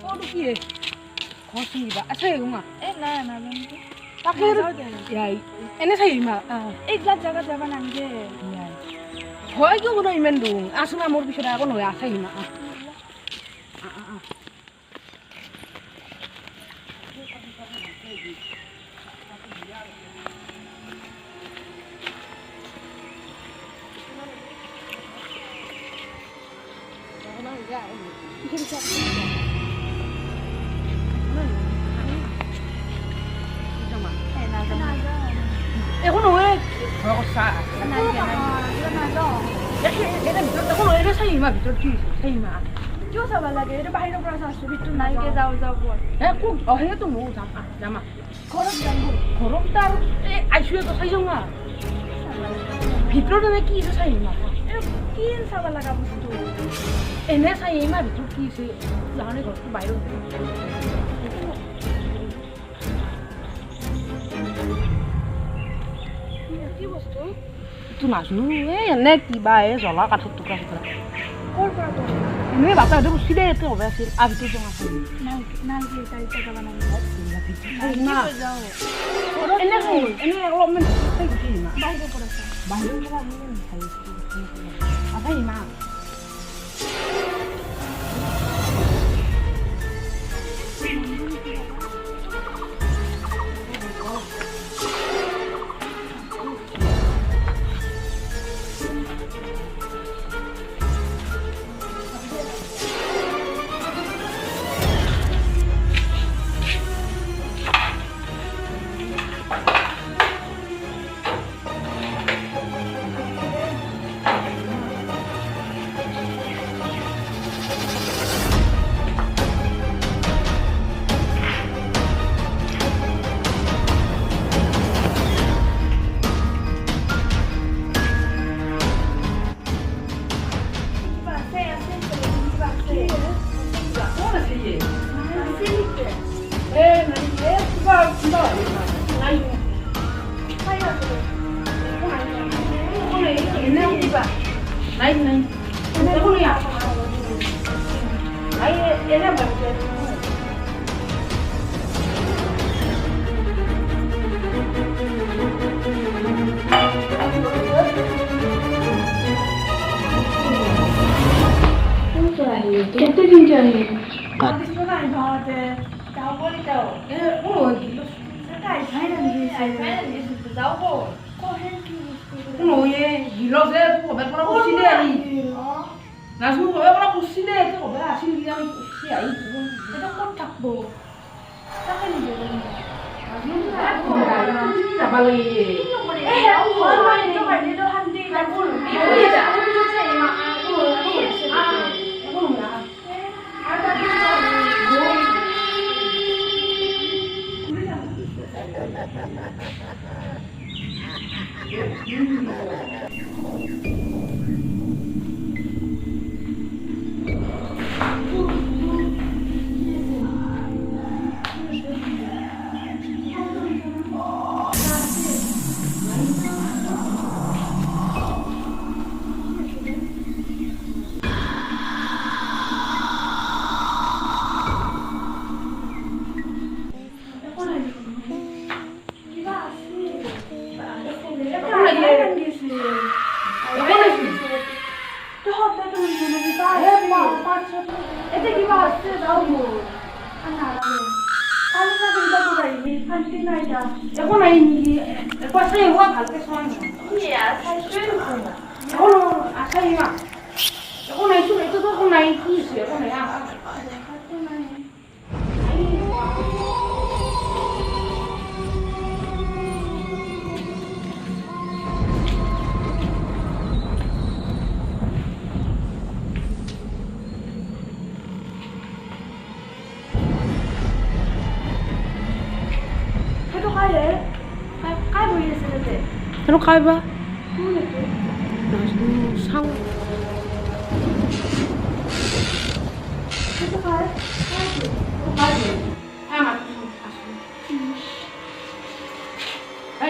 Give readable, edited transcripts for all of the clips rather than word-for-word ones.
어디에? 고맙습니다. 아차에 응아. 나 딱해로. 야, 에네 사이마. एकला जगह जगह नांगे 거기 그러 이면 둥. 아스마 모르 비셔라고 너야 사이마. 에고노 왜? 그거 사. एकोनो एरे साइमा भित्र की साइमा जो सब लगे रे बाहिर पर सा सुबि तु नाइ के जाऊ जाऊ बोल ए को अहे त मो जामा खरब जांगु गरम तार ए आइसुए त साइजंगा भित्रने की से साइमा ए किन सब लगा बस्तु एने साइमा भित्र की से जाने घर को बाहिर কি বস্তু तू नाजनु ए एने किबा ए जला काठत टुकरा टुकरा कोर पर तो एने बाता दे सिधे एते होबे আছিল आबिते जमा नाल नाल के ताई तक बना ना जाओ एने अलपमेन्ट sai की मा बाहिर पर सा बाहिर পৰা आफाइ मा कितने दिन चाहिए इसमें का है जाओ बोली जाओ ए ओ काय फाइनली जाओ को है की 오예 일러세 고백 보라 보시네 아니 나중 고백 보라 보시네 그 고백 아시는 그냥 보시 아이 그건 그래도 꼭 잡고 딱하는 게 진짜 빨리 얼마나 좀 알리도 한데 나 뭘 미국이자 এখন আই পয়সা হোৱা ভালকে চোৱা এখন আছা ইমা এখন আইছো এইটোতো এখন নাই কি হৈছে এখন নাই काय बोली असेल ते সেইটো খাই বা চাওঁ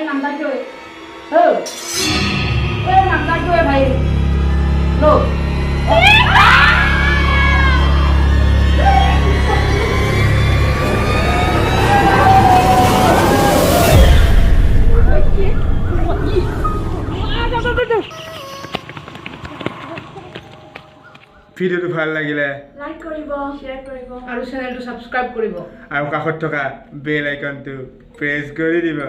নাম্বাৰটো নাম্বাৰটোৱে ভাই লো ভিডিঅ'টো ভাল লাগিলে লাইক কৰিব শ্বেয়াৰ কৰিব আৰু চেনেলটো ছাবস্ক্ৰাইব কৰিব আৰু কাষত থকা বেল আইকনটো প্ৰেছ কৰি দিব